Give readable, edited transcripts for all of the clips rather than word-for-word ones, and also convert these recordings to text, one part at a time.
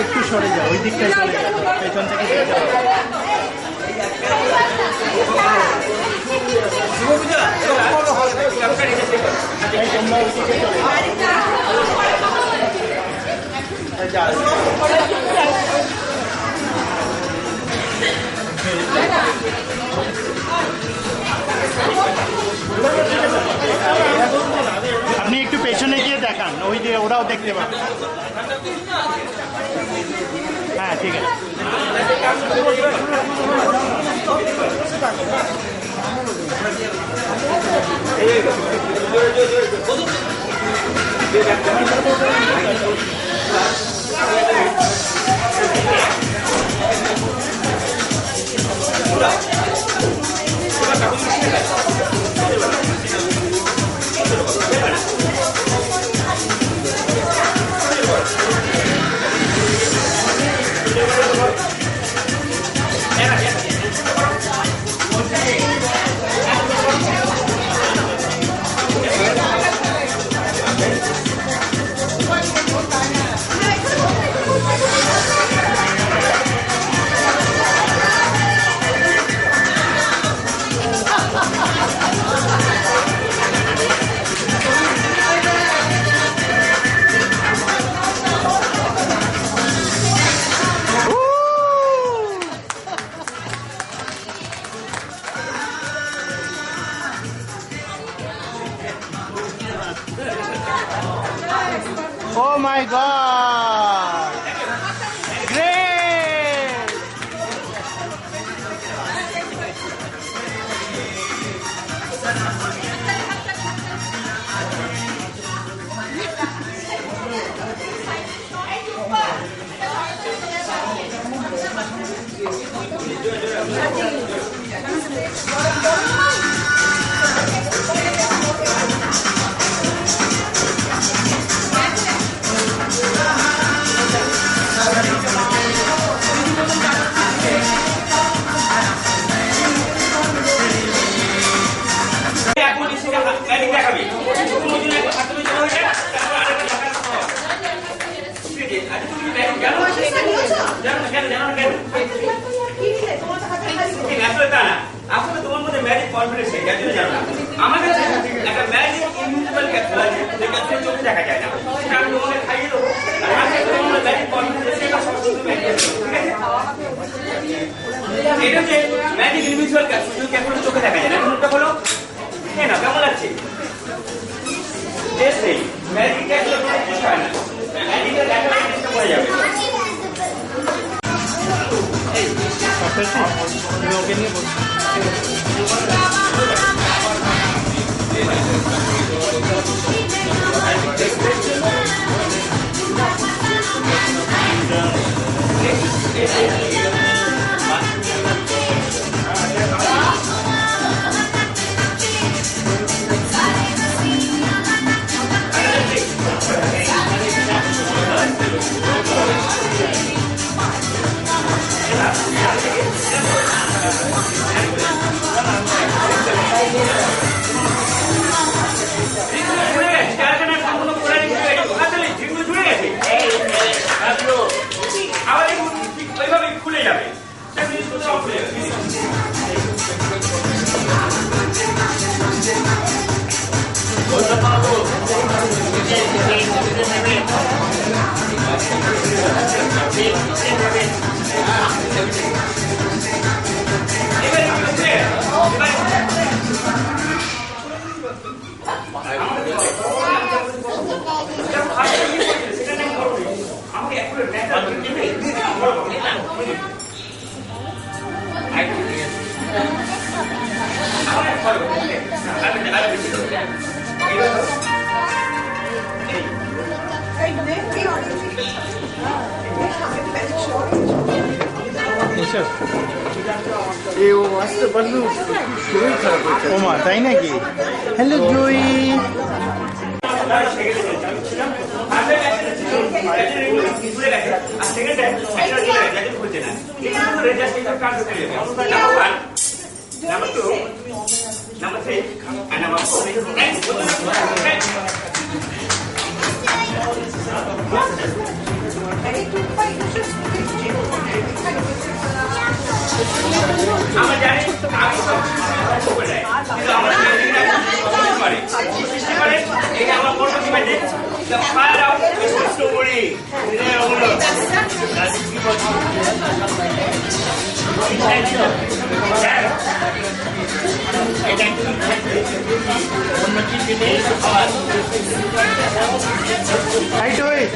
একটু সরে যাও, ওই দিকটায় চলে যাও, পেছন থেকে চলে যাও। এই তোমরা ওইদিকে চলে যাও। আপনি একটু পেছনে গিয়ে দেখান, ওই যে ওরাও দেখতে পাবে। হ্যাঁ ঠিক আছে। Oh my God! Great! আসলে তোমার মধ্যে ম্যাজিক কনফিডেন্স নেই, যার জন্য জানো না। আমার কাছে একটা ম্যাজিক ইনভিজিবল ক্যাপসুল আছে, যে ক্যাপসুল চোখে দেখা যায় না, সেটা আমি তোমাকে খাইয়ে দেবো। আর আজকে তোমার মধ্যে ম্যাজিক কনফিডেন্স, সেটা সবসময় তুমি মেনটেন করো, ঠিক আছে? এটা যে ম্যাজিক ইনভিজিবল ক্যাপসুল, যে ক্যাপসুল চোখে দেখা যায় না, মুখটা হলো হ্যাঁ না, কেমন লাগছে? টেস্ট নেই, ম্যাজিক ক্যাপসুল কোনো কিছু হয় না, ম্যাজিকের দেখা টেস্টটা পড়ে যাবে। তুমি ওকে নিয়ে বলছো। ওমা তাই নাকি? Hello Jui, Number 2, number 3, and number 4. আমরা জানি আগে সব করে দেয়, কিন্তু আমরা the fire out the story. I do it.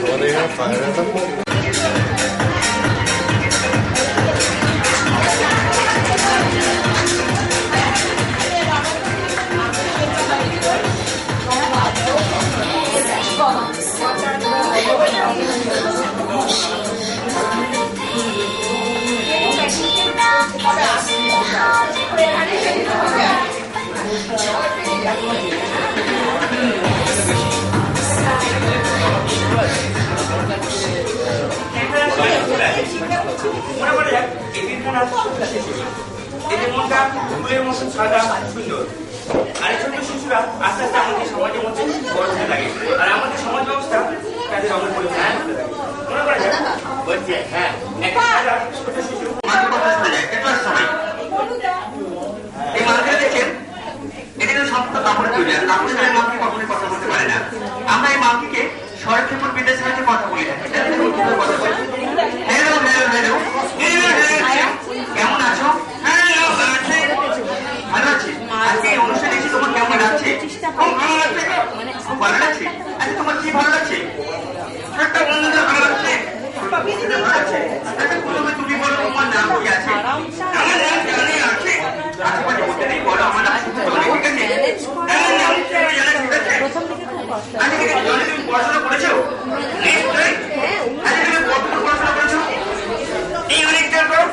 Oh, they have fire at the moment. মনটা ফুলের মতন সাদা সুন্দর। আর এই ছোট শিশুরা আস্তে আস্তে আমাদের সমাজের মধ্যে বড় হতে লাগে, আর আমাদের সমাজ ব্যবস্থা তাদের রঙের পরিবর্তন করতে লাগে। মনে করা যায় বলছে হ্যাঁ একটা ছোট শিশু এই মার্কেটে দেখেন এটা কিন্তু সম্পূর্ণ কাপড়ের তৈরি, আর কাপড়ের গায়ে মাকে কখনোই কথা বলতে পারে না। আমরা এই মাকে সরক্ষেপণ বিদ্যার সাহায্যে কথা বলি থাকি। হ্যালো হ্যালো হ্যালো, কেমন আছো? ভালো আছি। আজকে এই অনুষ্ঠানে এসে তোমার কেমন লাগছে? খুব ভালো লাগছে। আচ্ছা তোমার কি ভালো লাগছে? একটা বন্ধুদের ভালো লাগছে, ভালো লাগছে। আচ্ছা প্রথমে তুমি বলো তোমার নাম কি আছে? আমার নাম জানি আছে। আশেপাশে বলতে নেই, বলো আমার নাম ঠিক আছে? আচ্ছা ঠিক আছে, তুমি পড়াশোনা করেছো? আচ্ছা তুমি কতদূর পড়াশোনা করেছো? এই অনেকটার পর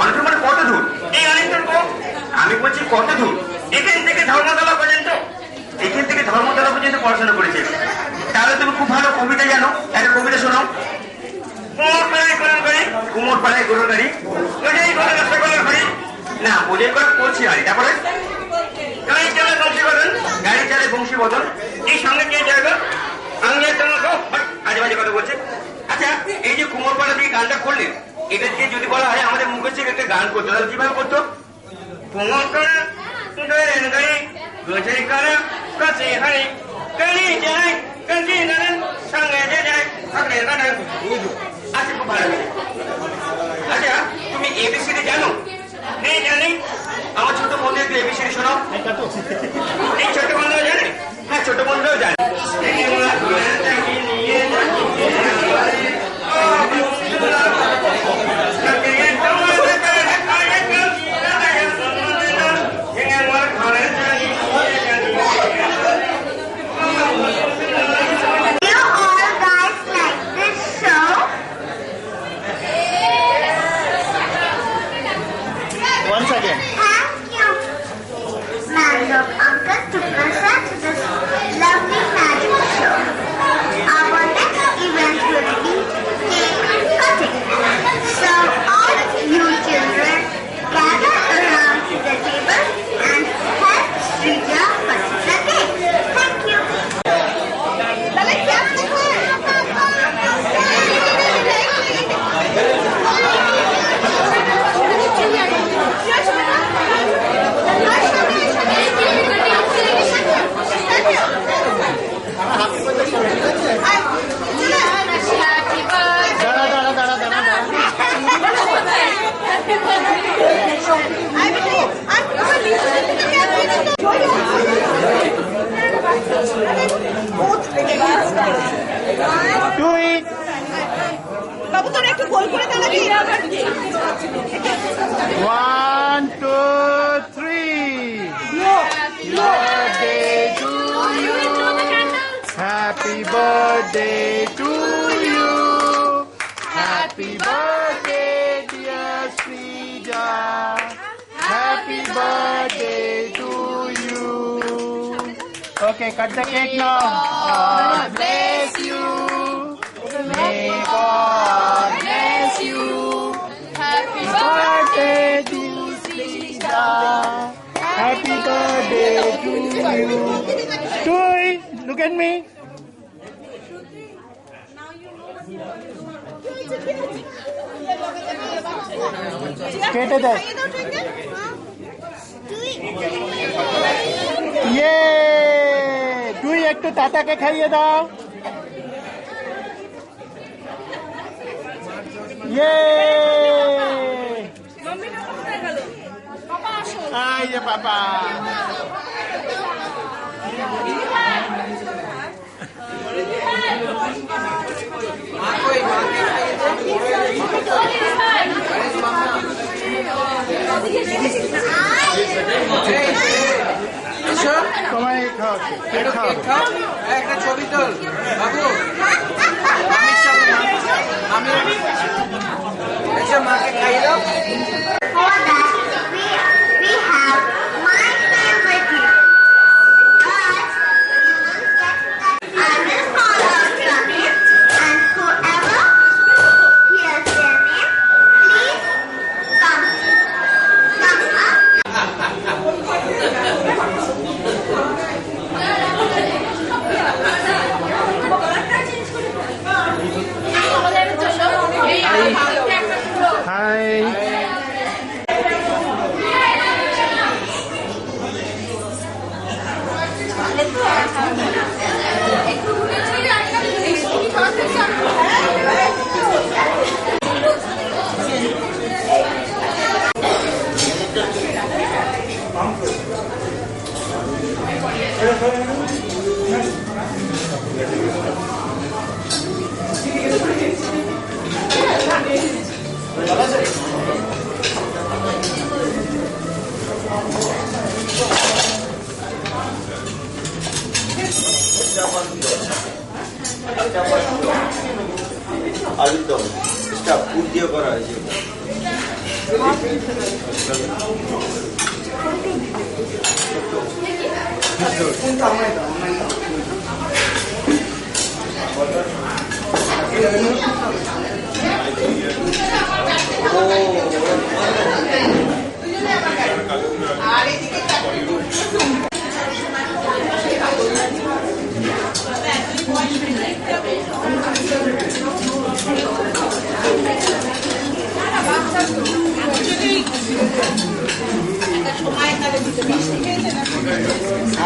অনেকটার মানে কত দূর? এই অনেকটার পর আমি বলছি কত দূর? এখান থেকে ধর্মতলা পর্যন্ত, এখান থেকে ধর্মতলা পর্যন্ত পড়াশোনা করেছে। তাহলে তুমি খুব ভালো কবিতা জানো, একটা কবিতা শোনাও। কুমোর পাড়ায় গরুর গাড়ি, না ওদের কথা বলছি আর তারপরে গাড়ি চালে বংশী বদন, গাড়ি চালে বংশী বদন, এই সঙ্গে কে যাবে? আমি তোমাকে আজে বাজে কথা বলছে। আচ্ছা এই যে কুমোর পাড়া দিয়ে গানটা করলেন, এটা দিয়ে যদি বলা হয় আমাদের মুখের থেকে একটা গান করতো, তাহলে কিভাবে করতো? কুমোর পাড়া গাড়ি গোছাই করা কাছে হারি গাড়ি যায় কাছে নারায়ণ সঙ্গে যায় থাকলে নারায়ণ। আচ্ছা খুব ভালো। আচ্ছা তুমি এবিসিডি জানো? নেই জানি। আমার ছোট বন্ধু একটু এবিসিডি শোনাও। এই ছোট বন্ধুরা জানে? হ্যাঁ ছোট বন্ধুরাও জানে। Once again. Thank you, Mango Uncle, to present this lovely magic show. Our next event will be cake cutting. So all you children gather around the table and help Srija cut the cake. Thank you. Do it. বাবু তোরা একটু গোল করে দাঁড়াবি। 1, 2, 3. Birthday to you. Happy birthday to you. Happy birthday, dear Srija. Happy birthday to you. Okay, cut the cake now. God bless you. May God bless you. Happy birthday to Srija. Happy birthday to you. Toy, look at me. কেটে দেয়। খাইয়ে দাও ট্রেনকে। ইয়ে তুই একটু টাটাকে খাইয়ে দাও। ইয়ে এই যে পাপা। তোমায় খাওয়াচ্ছে, কেক খাওয়াবে। একটা ছবি তোল বাবু, মামির সঙ্গে আমি এসে মাকে খাইয়ে দাও। For that, we have my favorite gift. But I will call out your name, and whoever hears their name, please come up. Hi. আলুর দম এটা পুর দিয়ে করা হয়েছে।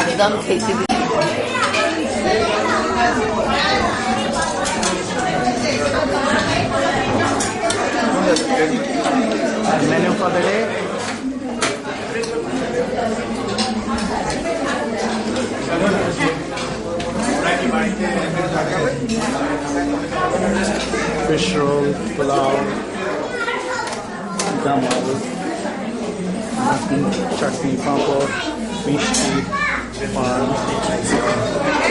একদম খেতে Menu for the day. Fish roll, pulao, dum aloo, chutney, papad, mishti, pan.